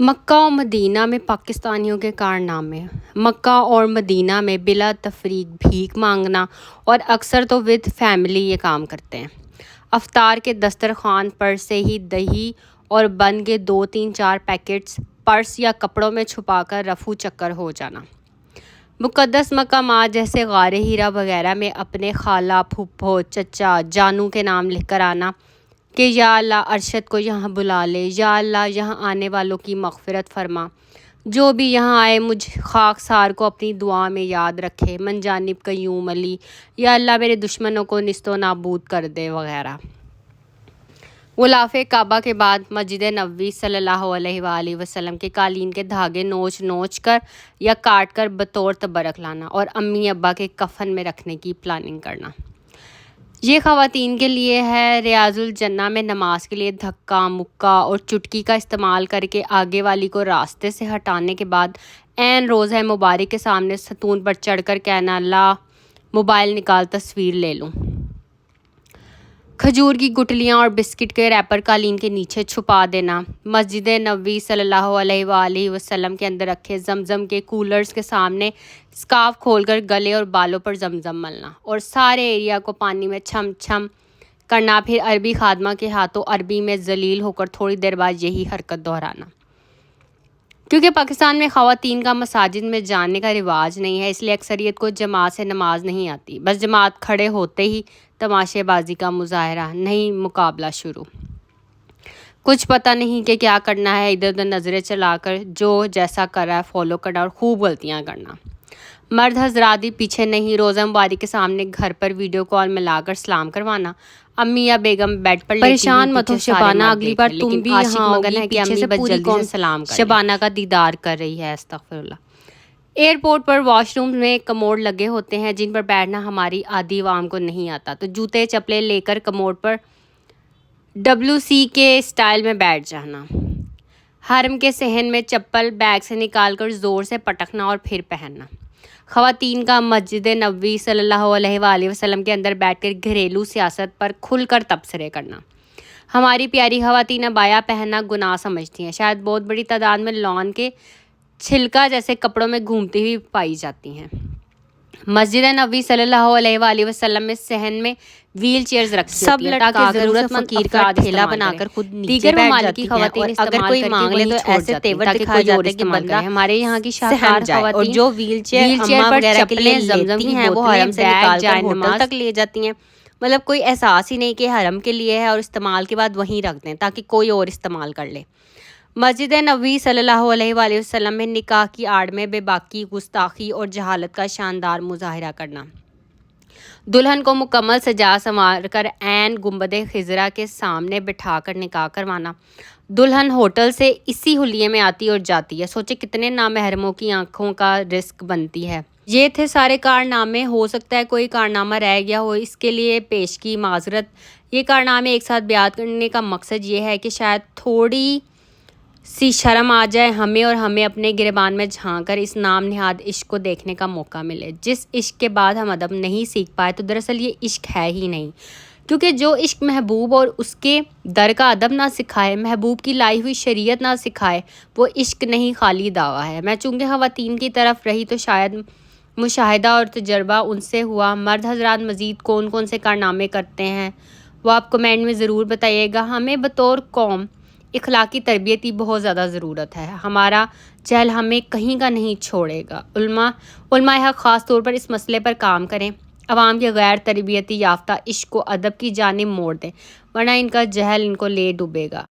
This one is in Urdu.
مکہ و مدینہ میں پاکستانیوں کے کارنامے۔ مکہ اور مدینہ میں بلا تفریق بھیک مانگنا اور اکثر تو ود فیملی یہ کام کرتے ہیں۔ افطار کے دسترخوان پر سے ہی دہی اور بن کے 2-3-4 پیکٹس پرس یا کپڑوں میں چھپا کر رفو چکر ہو جانا۔ مقدس مقامات جیسے غار ہیرا وغیرہ میں اپنے خالہ، پھپھو، چچا، جانو کے نام لکھ کر آنا کہ یا اللہ ارشد کو یہاں بلا لے، یا اللہ یہاں آنے والوں کی مغفرت فرما، جو بھی یہاں آئے مجھ خاکسار کو اپنی دعا میں یاد رکھے، من جانب قیوم علی، یا اللہ میرے دشمنوں کو نیست و نابود کر دے وغیرہ۔ غلاف کعبہ کے بعد مسجد نبوی صلی اللہ علیہ وآلہ وسلم کے قالین کے دھاگے نوچ کر یا کاٹ کر بطور تبرک لانا اور امی ابا کے کفن میں رکھنے کی پلاننگ کرنا۔ یہ خواتین کے لیے ہے۔ ریاض الجنہ میں نماز کے لیے دھکا مکہ اور چٹکی کا استعمال کر کے آگے والی کو راستے سے ہٹانے کے بعد عین روضہ مبارک کے سامنے ستون پر چڑھ کر کہنا لا موبائل نکال تصویر لے لوں۔ کھجور کی گٹلیاں اور بسکٹ کے ریپر قالین کے نیچے چھپا دینا۔ مسجد نبوی صلی اللہ علیہ وآلہ وسلم کے اندر رکھے زمزم کے کولرز کے سامنے اسکارف کھول کر گلے اور بالوں پر زمزم ملنا اور سارے ایریا کو پانی میں چھم چھم کرنا، پھر عربی خادمہ کے ہاتھوں عربی میں ذلیل ہو کر تھوڑی دیر بعد یہی حرکت دہرانا۔ کیونکہ پاکستان میں خواتین کا مساجد میں جانے کا رواج نہیں ہے، اس لیے اکثریت کو جماعت سے نماز نہیں آتی۔ بس جماعت کھڑے ہوتے ہی تماشے بازی کا مظاہرہ، نہیں مقابلہ شروع۔ کچھ پتہ نہیں کہ کیا کرنا ہے، ادھر ادھر نظریں چلا کر جو جیسا کر رہا ہے فالو کرنا اور خوب غلطیاں کرنا۔ مرد حضرات بھی پیچھے نہیں، روزہ مبارک کے سامنے گھر پر ویڈیو کال میں لا کر سلام کروانا۔ امی یا بیگم بیڈ پر پریشان مت ہو شبانہ، اگلی بار تم بھی عاشق یہاں مگن ہے کہ امی بس جلدی سے سلام کر شبانہ کا دیدار کر رہی ہے۔ استغفر اللہ۔ ایئرپورٹ پر واش روم میں کموڈ لگے ہوتے ہیں جن پر بیٹھنا ہماری عادی عوام کو نہیں آتا، تو جوتے چپلے لے کر کموڈ پر WC کے اسٹائل میں بیٹھ جانا۔ حرم کے صحن میں چپل بیگ سے نکال کر زور سے پٹکنا اور پھر پہننا۔ خواتین کا مسجد نبوی صلی اللہ علیہ وآلہ وسلم کے اندر بیٹھ کر گھریلو سیاست پر کھل کر تبصرے کرنا۔ ہماری پیاری خواتین عبایا پہننا گناہ سمجھتی ہیں، شاید بہت بڑی تعداد میں لان کے چھلکا جیسے کپڑوں میں گھومتی ہوئی پائی جاتی ہیں۔ مسجد نبوی صلی اللہ علیہ وآلہ وسلم میں صحن میں ویل چیئرز رکھی ہوتی ہیں تاکہ ضرورت مند فقیر کا ٹھیلا بنا کر خود نیچے بیٹھ جاتی ہیں، اور اگر کوئی مانگ لے تو ایسے تیور دکھائے جاتے ہیں کہ بندہ ہمارے یہاں کی سہم شاہکار جائے، اور خواتین جو ویل چیئر اماں پر وغیرہ کے لیے چپلیں، زمزم لیتی کی ہیں وہ بوتلیں، حرم سے بیگ، نکال جائے کر ہوٹل نماز تک لے جاتی ہیں۔ مطلب کوئی احساس ہی نہیں کہ حرم کے لیے ہے، اور استعمال کے بعد وہیں رکھ دیں تاکہ کوئی اور استعمال کر لے۔ مسجد نبوی صلی اللہ علیہ وآلہ وسلم میں نکاح کی آڑ میں بے باکی، گستاخی اور جہالت کا شاندار مظاہرہ کرنا۔ دلہن کو مکمل سجا سنوار کر عین گنبد خضرا کے سامنے بٹھا کر نکاح کروانا۔ دلہن ہوٹل سے اسی حلیے میں آتی اور جاتی ہے، سوچے کتنے نامحرموں کی آنکھوں کا رزق بنتی ہے۔ یہ تھے سارے کارنامے، ہو سکتا ہے کوئی کارنامہ رہ گیا ہو، اس کے لیے پیش کی معذرت۔ یہ کارنامے ایک ساتھ بیان کرنے کا مقصد یہ ہے کہ شاید تھوڑی سی شرم آ جائے ہمیں، اور ہمیں اپنے گریبان میں جھانک کر اس نام نہاد عشق کو دیکھنے کا موقع ملے، جس عشق کے بعد ہم ادب نہیں سیکھ پائے تو دراصل یہ عشق ہے ہی نہیں، کیونکہ جو عشق محبوب اور اس کے در کا ادب نہ سکھائے، محبوب کی لائی ہوئی شریعت نہ سکھائے، وہ عشق نہیں خالی دعویٰ ہے۔ میں چونکہ خواتین کی طرف رہی تو شاید مشاہدہ اور تجربہ ان سے ہوا۔ مرد حضرات مزید کون کون سے کارنامے کرتے ہیں وہ آپ کمنٹ میں ضرور بتائیے گا۔ ہمیں بطور قوم اخلاقی تربیت کی بہت زیادہ ضرورت ہے، ہمارا جہل ہمیں کہیں کا نہیں چھوڑے گا۔ علماء حق خاص طور پر اس مسئلے پر کام کریں، عوام کے غیر تربیتی یافتہ عشق کو ادب کی جانب موڑ دیں، ورنہ ان کا جہل ان کو لے ڈوبے گا۔